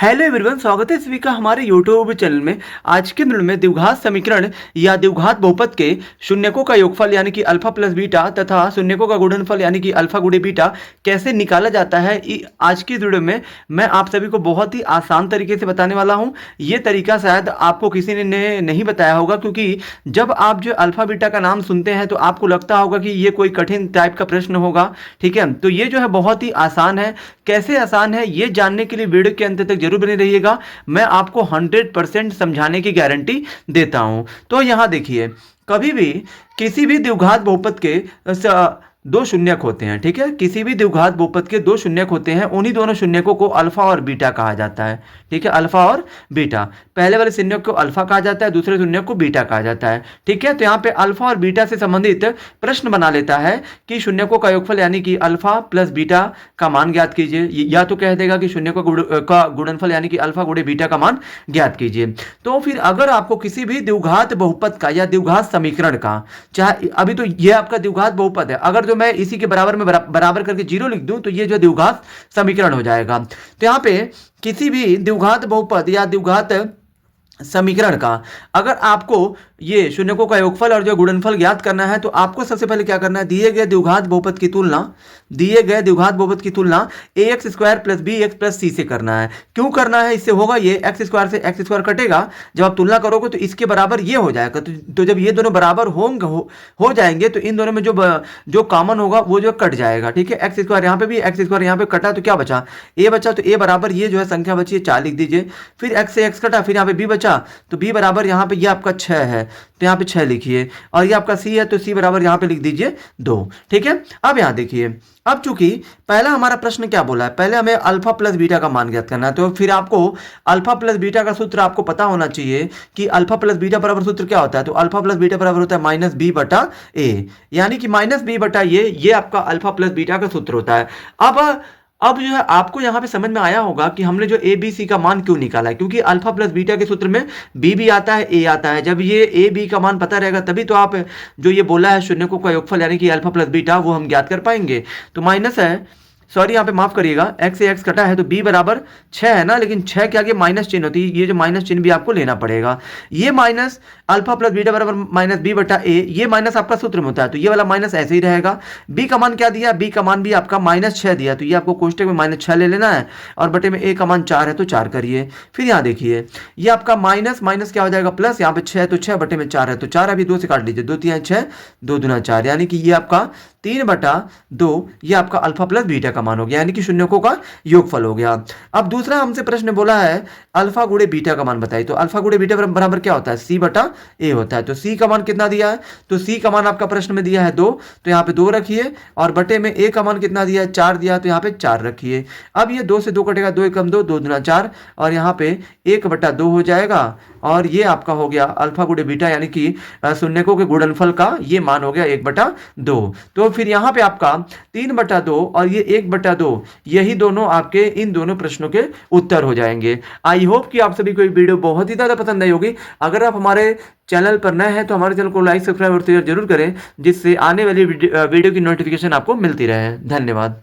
Hello everyone, स्वागत है सभी का हमारे यूट्यूब चैनल में। आज के वीडियो में द्विघात समीकरण या द्विघात बहुपद के शून्यकों का योगफल यानी कि अल्फा प्लस बीटा तथा शून्यकों का गुणनफल यानी कि अल्फा गुणे बीटा कैसे निकाला जाता है, आज की वीडियो में मैं आप सभी को बहुत ही आसान तरीके से बताने वाला हूँ। ये तरीका शायद आपको किसी ने नहीं बताया होगा, क्योंकि जब आप जो अल्फा बीटा का नाम सुनते हैं तो आपको लगता होगा कि ये कोई कठिन टाइप का प्रश्न होगा। ठीक है, तो ये जो है बहुत ही आसान है। कैसे आसान है ये जानने के लिए वीडियो के अंत तक जरूर बने रहिएगा। मैं आपको 100% समझाने की गारंटी देता हूं। तो यहां देखिए, कभी भी किसी भी द्विघात बहुपद के दो शून्यक होते हैं। ठीक है, किसी भी द्विघात बहुपद के दो शून्यक होते हैं, उन्हीं दोनों शून्यकों को अल्फा और बीटा कहा जाता है। ठीक है, अल्फा और बीटा। पहले वाले शून्यक को अल्फा कहा जाता है, दूसरे शून्यक को बीटा कहा जाता है। ठीक है, तो यहाँ पे अल्फा और बीटा से संबंधित प्रश्न बना लेता है कि शून्यकों का योगफल यानी कि अल्फा प्लस बीटा का मान ज्ञात कीजिए, या तो कह देगा कि शून्यकों का गुणनफल यानी कि अल्फा गुणे बीटा का मान ज्ञात कीजिए। तो फिर अगर आपको किसी भी द्विघात बहुपद का या द्विघात समीकरण का, चाहे अभी तो ये आपका द्विघात बहुपद है, अगर जो मैं इसी के बराबर में बराबर करके जीरो लिख दूं तो ये जो द्विघात समीकरण हो जाएगा। तो यहां पे किसी भी द्विघात बहुपद या द्विघात समीकरण का अगर आपको ये शून्यकों का योगफल और जो गुणनफल ज्ञात करना है, तो आपको सबसे पहले क्या करना है, दिए गए द्विघात बहुपद की तुलना ax square plus b x plus c से करना है। क्यों करना है? इससे होगा ये एक्स स्क्वायर से एक्स स्क्वायर कटेगा, जब आप तुलना करोगे तो इसके बराबर ये हो जाएगा। तो जब ये दोनों बराबर होंगे हो जाएंगे तो इन दोनों में जो कॉमन होगा वो जो कट जाएगा। ठीक है, एक्स स्क्वायर यहाँ पे भी, एक्स स्क्वायर यहाँ पे कटा तो क्या बचा, ए बचा। तो ए बराबर ये जो है संख्या बची है 4 लिख दीजिए। फिर एक्स से एक्स कटा, फिर यहाँ पे बी बचा, तो बी बराबर यहाँ पे ये आपका 6 है, तो यहाँ पे 6 लिखिए। और ये आपका सी है, तो सी बराबर यहाँ पे लिख दीजिए 2। ठीक है, अब यहाँ देखिए, अब चूंकि पहला हमारा प्रश्न क्या बोला है, पहले हमें अल्फा प्लस बीटा का मान ज्ञात करना है। तो फिर आपको अल्फा प्लस बीटा का सूत्र आपको पता होना चाहिए कि अल्फा प्लस बीटा बराबर सूत्र क्या होता है। तो अल्फा प्लस बीटा बराबर होता है माइनस बी बटा ए, यानी कि माइनस बी बटा ये आपका अल्फा प्लस बीटा का सूत्र होता है। अब जो है आपको यहाँ पे समझ में आया होगा कि हमने जो ए बी सी का मान क्यों निकाला है, क्योंकि अल्फा प्लस बीटा के सूत्र में बी भी आता है, ए आता है। जब ये ए बी का मान पता रहेगा तभी तो आप जो ये बोला है शून्यकों का योगफल यानी कि अल्फा प्लस बीटा, वो हम ज्ञात कर पाएंगे। तो माइनस है, सॉरी यहाँ पे माफ करिएगा, x से x कटा है तो b बराबर 6 है ना, लेकिन 6 के आगे माइनस चिन्ह होती है, ये जो माइनस चिन्ह भी आपको लेना पड़ेगा। ये माइनस अल्फा प्लस बीटा बराबर माइनस बी बटा ए, ये माइनस आपका सूत्र में होता है, तो ये वाला माइनस ऐसे ही रहेगा। b का मान क्या दिया, b का मान भी आपका -6 दिया, तो ये आपको कोष्टक में -6 ले लेना है, और बटे में a का मान 4 है तो 4 करिए। फिर यहाँ देखिए, ये आपका माइनस माइनस क्या हो जाएगा प्लस, यहाँ पे 6 तो 6 बटे में 4 है तो 4, अभी 2 से काट लीजिए, 2 3 6, 2 दूना 4, यानी कि ये आपका 3/2 ये आपका अल्फा प्लस बीटा का मान हो गया, यानी कि शून्यकों का योगफल हो गया। अब दूसरा हमसे प्रश्न बोला है अल्फा गुणे बीटा का मान बताइए। तो अल्फा गुणे बीटा बराबर क्या होता है, सी बटा ए होता है। तो सी का मान कितना दिया है, तो सी का मान आपका प्रश्न में दिया है 2, तो यहाँ पे 2 रखिए, और बटे में ए का मान कितना दिया है 4 दिया, तो यहाँ पे 4 रखिए। अब ये 2 से 2 कटेगा, 2 एकम 2, 2 दूना 4, और यहाँ पे 1/2 हो जाएगा, और ये आपका हो गया अल्फा गुणे बीटा यानी कि शून्यकों के गुणनफल का ये मान हो गया 1/2। तो फिर यहाँ पे आपका 3/2 और ये 1/2, यही दोनों आपके इन दोनों प्रश्नों के उत्तर हो जाएंगे। आई होप कि आप सभी को ये वीडियो बहुत ही ज़्यादा पसंद आई होगी। अगर आप हमारे चैनल पर नए हैं तो हमारे चैनल को लाइक, सब्सक्राइब और शेयर जरूर करें, जिससे आने वाली वीडियो की नोटिफिकेशन आपको मिलती रहे। धन्यवाद।